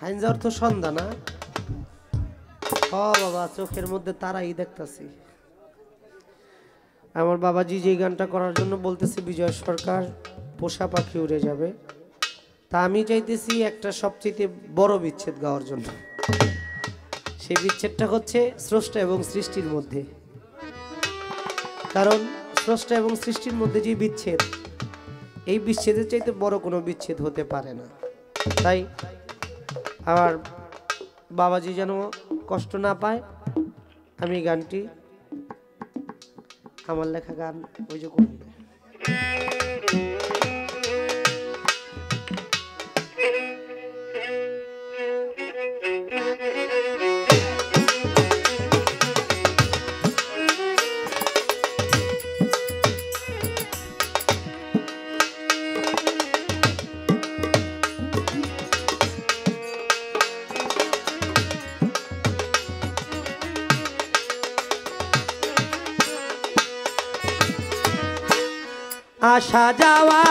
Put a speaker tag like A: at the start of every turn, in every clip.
A: হাইনজার তো সন্ধ্যা না। ও বাবা, চোখের মধ্যে তারাই দেখতাছি। আমার বাবাজি যে গানটা করার জন্য বলতেছে বিজয় সরকার, পোষা পাখি উড়ে যাবে, তা আমি চাইতেছি একটা সবচেয়ে বড় বিচ্ছেদ গাওয়ার জন্য। সেই বিচ্ছেদটা হচ্ছে স্রষ্টা এবং সৃষ্টির মধ্যে। কারণ স্রষ্টা এবং সৃষ্টির মধ্যে যে বিচ্ছেদ, এই বিচ্ছেদের চাইতে বড় কোনো বিচ্ছেদ হতে পারে না। তাই আমার বাবাজি যেন কষ্ট না পায়, আমি গানটি, আমার লেখা গান ওই যে করবে। আসা যাওয়া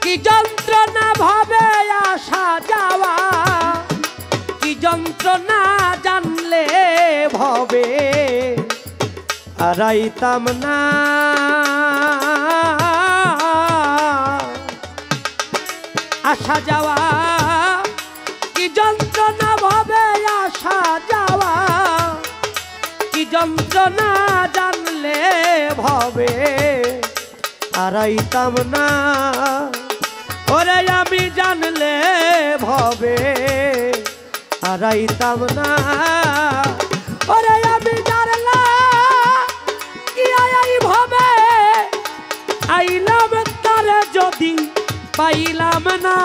A: কি যন্ত্রণা ভাবে, আসা যাওয়া কি যন্ত্রণা জানলে ভবে হারাইতাম না। আসা যাওয়া কি যন্ত্রণা ভাবে, আসা যাওয়া কি যন্ত্রণা জানলে ভবে হারাইতাম না। ওরে আমি জানলে ভবে হারাইতাম না। ওরে আমি জানলা কি আই ভবে আইলাম তারে যদি পাইলাম না।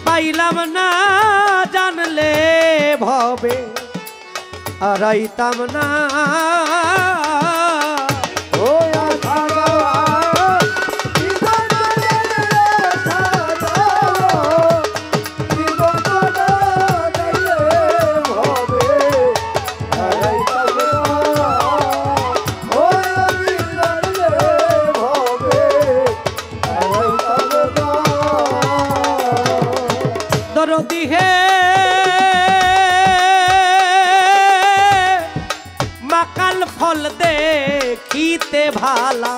A: পাইলাম না, জানলে ভবে হারাইতাম না। দরদি হে মাকাল ফল দেখিতে ভালা,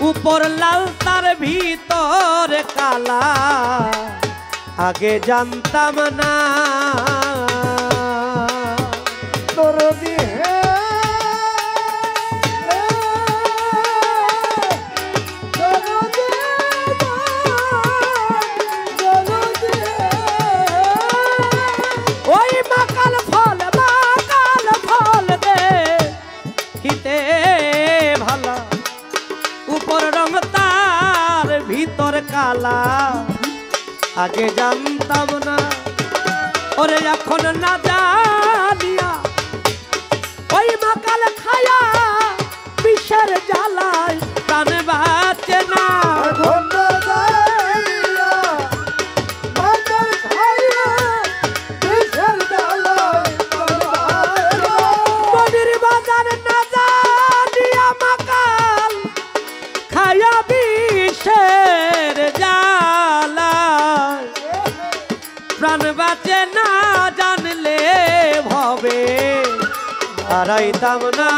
A: উপর লাল তার ভিতর কালা, আগে জানতাম না। দরদি হে কালা, আগে জানতাম না। ওরে এখন না জানিয়া ওই মাকাল খায়া বিষের জ্বালায় প্রাণ বাঁচে না। মনির বাজার না জানিয়া মাকাল খায়া বিষের জ্বালায় প্রাণ বাঁচে না, জানলে ভবে হারাইতাম না।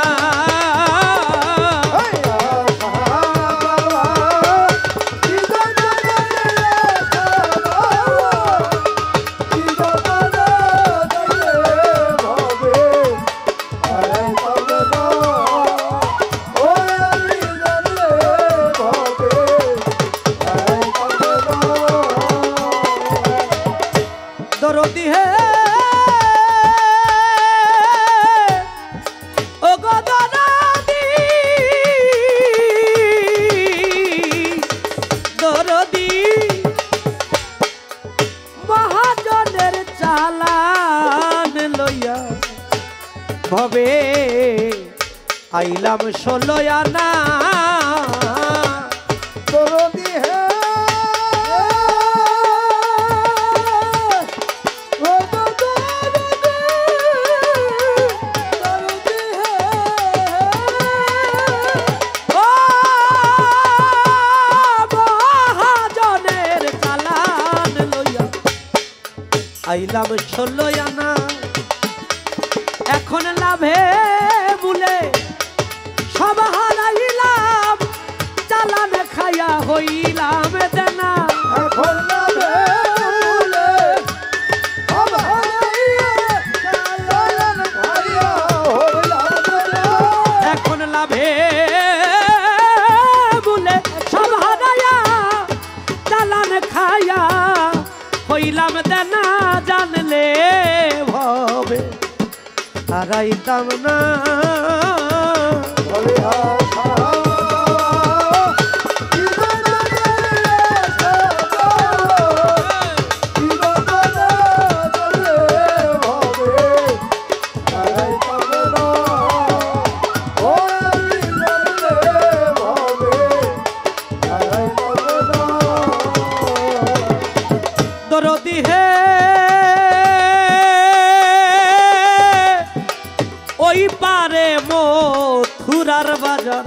A: দরদি হে ও গো দরদি, দরদি মহাজনের চালান লইয়া ভবে আইলাম 16 আনা। দরদি হে আইলাম 16 আনা এখন লাভে মূলে সব হারাইলাম চালান খায়া হইলাম দেনা
B: এখন লাভে মূলে সব হারাইয়া চালান খায়া হইলাম দেনা
A: এখন লাভে মূলে সব হারাইয়া চালান খায়া হইলাম দেনা জানলে ভবে হারাইতাম না
B: বলে আশা
A: দরদি হে ওই পারে মথুরার বাজার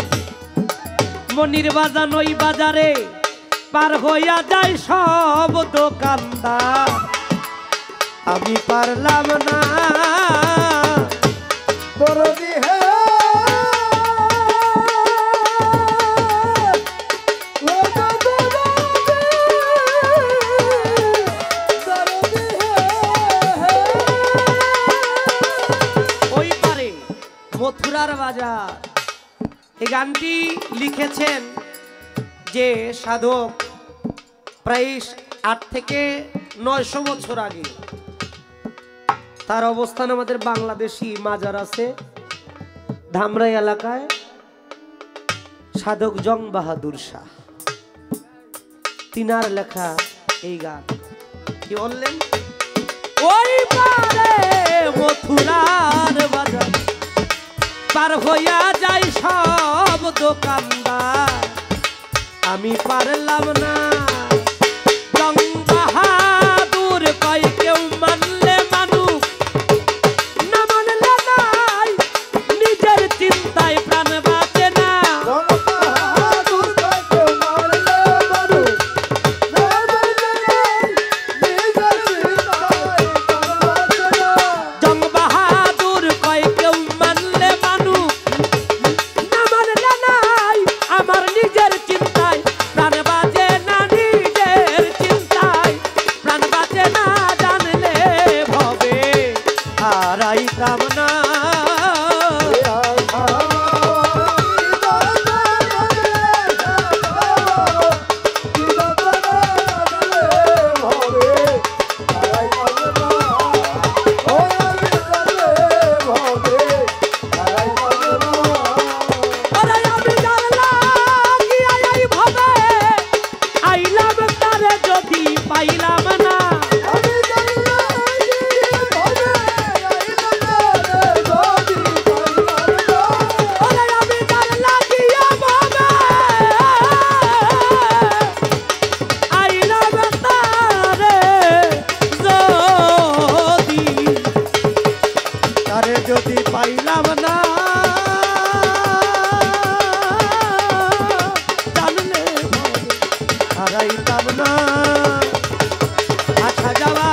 A: মনির বাজান ওই বাজারে পার হইয়া যায় সব দোকানদার আমি পারলাম না
B: দরদি হে
A: ওই পারে মথুরার বাজার এই গানটি লিখেছেন যে সাধক প্রায় 8 থেকে 900 বছর আগে তার অবস্থান আমাদের বাংলাদেশি মাজার আছে ধামরাই এলাকায় সাধক জং বাহাদুর শাহ তিনার লেখা এই গান কি বললেন ওই পারে মথুরার বাজার পার হইয়া যায় সব দোকানদার আমি পারলাম না জং বাহাদুর কয় কেউ মানলে মানুষ না মানলে নাই নিজের চিন্তায় প্রাণ বাঁচে না জং বাহাদুর কয় কেউ মানলে মানুষ না মানলে নাই আমার নিজের চিন্তায় প্রাণ বাঁচে না নিজের চিন্তায় প্রাণ বাঁচে না জানলে ভবে হারাইতাম না আরে আমি জানলাম কি এই ভবে আইলাম তারে যদি পাইলাম না আরে আমি জানলাম কি ভবে আইলাম তারে যদি পাইলাম না জানলে হারাইতাম না আশা যাওয়া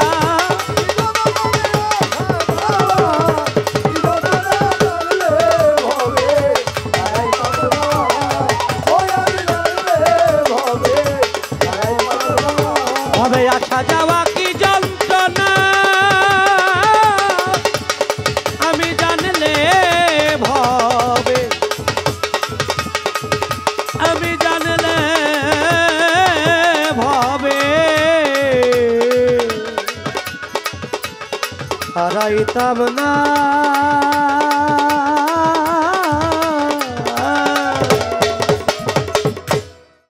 A: হবে আসা যাওয়া কি যন্ত্রণা আমি জানলে ভবে আমি জানলে ভবে হারাইতাম না